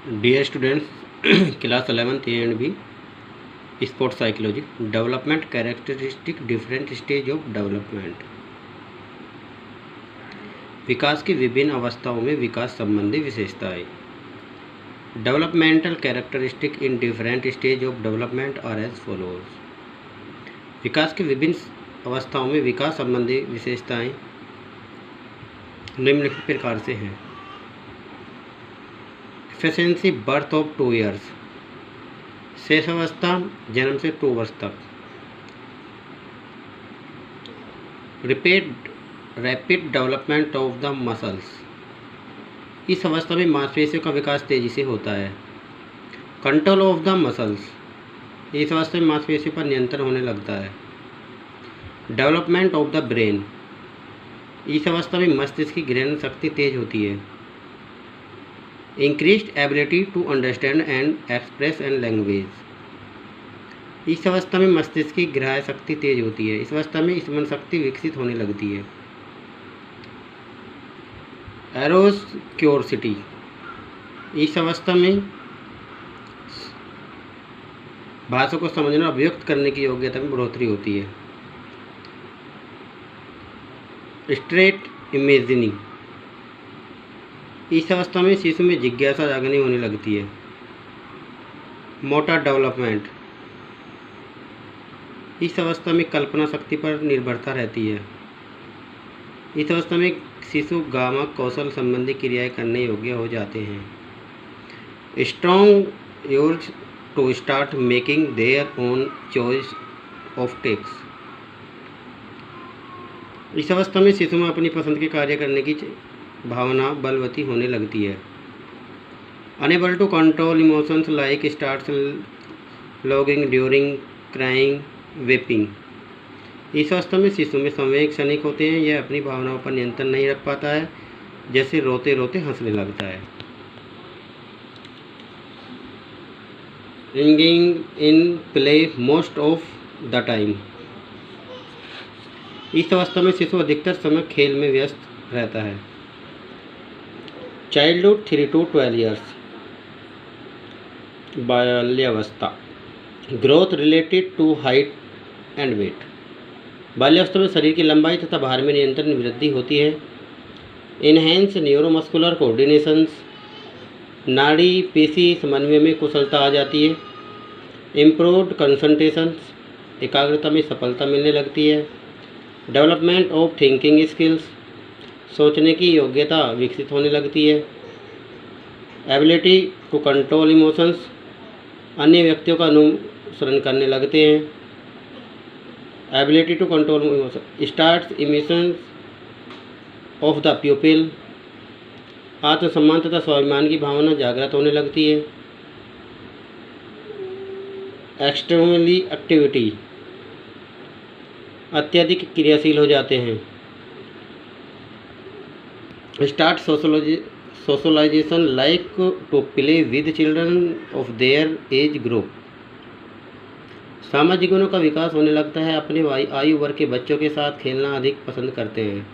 Dear students, class 11th A and B, sports psychology, development characteristic, different stage of development। विकास की विभिन्न अवस्थाओं में विकास संबंधी विशेषताएं। Developmental characteristic in different stage of development are as follows. विकास की विभिन्न अवस्थाओं में विकास संबंधी विशेषताएं निम्नलिखित प्रकार से हैं। एफिशिएंसी बर्थ ऑफ 2 ईयर्स, शेषावस्था जन्म से 2 वर्ष तक। Rapid development of the muscles, इस अवस्था में मांसपेशियों का विकास तेजी से होता है। कंट्रोल ऑफ द मसल्स, इस अवस्था में मांसपेशियों पर नियंत्रण होने लगता है। डेवलपमेंट ऑफ द ब्रेन, इस अवस्था में मस्तिष्क की ग्रहण शक्ति तेज होती है। Increased ability to understand and express and language, इस अवस्था में मस्तिष्क की ग्राह्य शक्ति तेज होती है। इस अवस्था में स्मरण शक्ति विकसित होने लगती है। एरोस क्योरसिटी, इस अवस्था में भाषा को समझना और व्यक्त करने की योग्यता में बढ़ोतरी होती है। स्ट्रेट इमेजिनिंग, इस अवस्था में शिशु में जिज्ञासा जागनी होने लगती है। मोटर डेवलपमेंट, इस अवस्था में कल्पना शक्ति पर निर्भरता रहती है। इस अवस्था में शिशु गामक कौशल संबंधी क्रियाएं करने योग्य हो जाते हैं। Strong urge to start making their own choice of tax, इस अवस्था में शिशु में अपनी पसंद के कार्य करने की भावना बलवती होने लगती है। Unable to control emotions like starts logging during crying weeping, इस अवस्था में शिशु में संवेग क्षणिक होते हैं। यह अपनी भावनाओं पर नियंत्रण नहीं रख पाता है, जैसे रोते रोते हंसने लगता है। Engaging in play most of the time, इस अवस्था में शिशु अधिकतर समय खेल में व्यस्त रहता है। चाइल्डहुड 3 to 12 ईयर्स, बाल्यावस्था, growth related to height and weight, बाल्यावस्था में शरीर की लंबाई तथा भार में नियंत्रण वृद्धि होती है। इनहेंस न्यूरोमस्कुलर कोऑर्डिनेशंस, नाड़ी पेशी समन्वय में कुशलता आ जाती है। इम्प्रूव्ड कंसंट्रेशंस, एकाग्रता में सफलता मिलने लगती है। डेवलपमेंट ऑफ थिंकिंग स्किल्स, सोचने की योग्यता विकसित होने लगती है। एबिलिटी टू कंट्रोल इमोशंस, अन्य व्यक्तियों का अनुसरण करने लगते हैं। Ability to control emotion starts emotions of the pupil, आत्मसम्मान तथा स्वाभिमान की भावना जागृत होने लगती है। एक्सट्रीमली एक्टिविटी, अत्यधिक क्रियाशील हो जाते हैं। Start socialization like to play with children of their age group, सामाजिक गुणों का विकास होने लगता है। अपने आयु वर्ग के बच्चों के साथ खेलना अधिक पसंद करते हैं।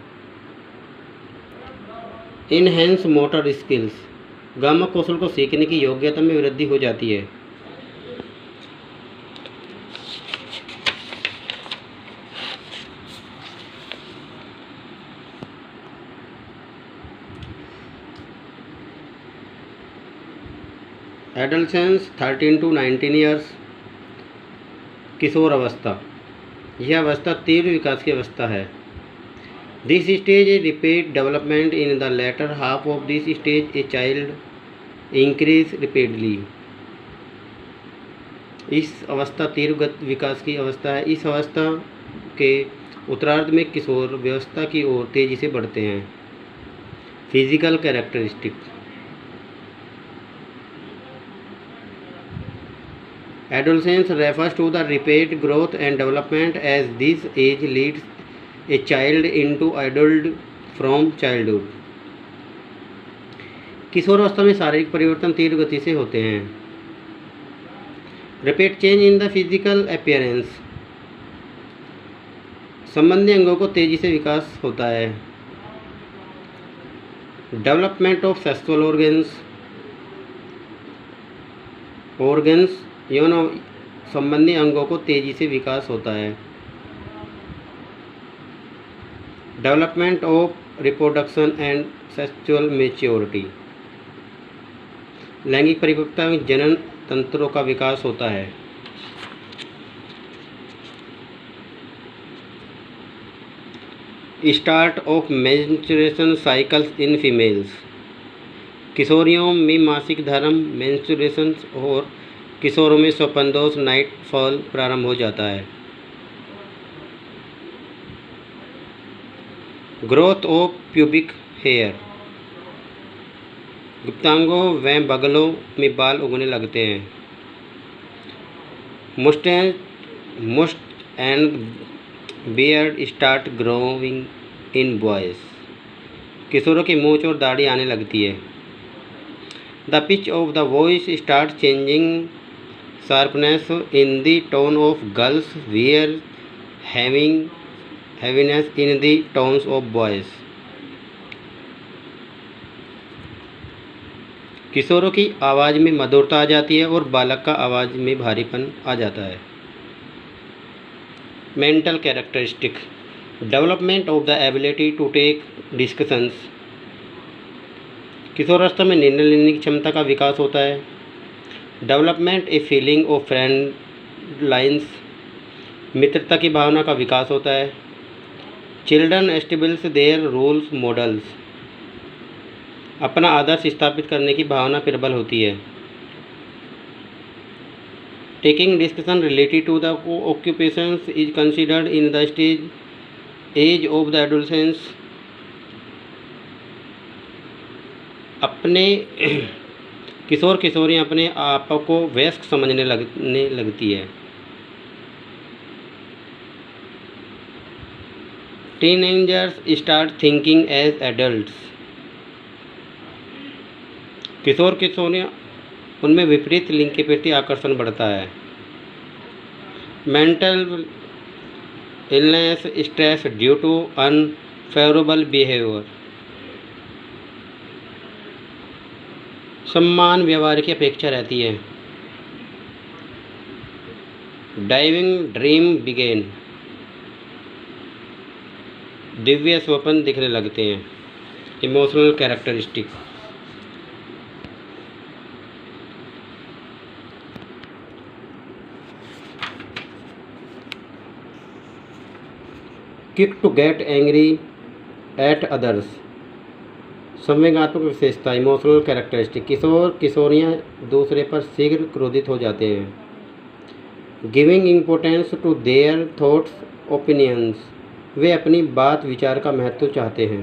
इनहेंस मोटर स्किल्स, गामक कौशल को सीखने की योग्यता में वृद्धि हो जाती है। एडल्सेंस 13 to 19 ईयर्स, किशोर अवस्था, यह अवस्था तीव्र विकास की अवस्था है। This stage a repeat development in the later half of this stage a child increase repeatedly, इस अवस्था तीव्र विकास की अवस्था है। इस अवस्था के उत्तरार्ध में किशोर व्यवस्था की ओर तेजी से बढ़ते हैं। Physical characteristic, adolescence refers to the rapid growth and development as this age leads a child into adult from childhood, किशोर अवस्था में शारीरिक परिवर्तन तीव्र गति से होते हैं। Rapid change in the physical appearance, संबंधी अंगों को तेजी से विकास होता है। Development of sexual organs, organs यौन संबंधी अंगों को तेजी से विकास होता है। Development of reproduction and sexual maturity, लैंगिक परिपक्वता में जनन तंत्रों का विकास होता है। Start of menstruation cycles in females, किशोरियों में मासिक धर्म मेंस्ट्रुएशन और किशोरों में स्वपनदोष नाइटफॉल प्रारंभ हो जाता है। ग्रोथ ऑफ प्यूबिक हेयर, गुप्तांगों व बगलों में बाल उगने लगते हैं। Moustache and beard start growing in boys, किशोरों की मूंछ और दाढ़ी आने लगती है। The pitch of the voice start changing sharpness in the tone of girls where heaviness in the tones of boys, किशोरों की आवाज़ में मधुरता आ जाती है और बालक का आवाज़ में भारीपन आ जाता है। Mental characteristic, development of the ability to take discussions, किशोरावस्था में निर्णय लेने की क्षमता का विकास होता है। Development a feeling of friend lines, मित्रता की भावना का विकास होता है। Children establish their roles models, अपना आदर्श स्थापित करने की भावना प्रबल होती है। Taking discussion related to the occupations is considered in the age of the adolescence, अपने किशोर किशोरियाँ अपने आप को वयस्क समझने लगती है। Teenagers start thinking as adults, किशोर किशोरियाँ उनमें विपरीत लिंग के प्रति आकर्षण बढ़ता है। Mental illness stress due to unfavourable behaviour, सम्मान व्यवहार की अपेक्षा रहती है। डाइविंग ड्रीम बिगेन, दिव्य स्वप्न दिखने लगते हैं। Emotional characteristic, quick to get angry at others, संवेगात्मक विशेषता। इमोशनल कैरेक्टरिस्टिक, किशोर किशोरियाँ दूसरे पर शीघ्र क्रोधित हो जाते हैं। Giving importance to their thoughts opinions, वे अपनी बात विचार का महत्व चाहते हैं।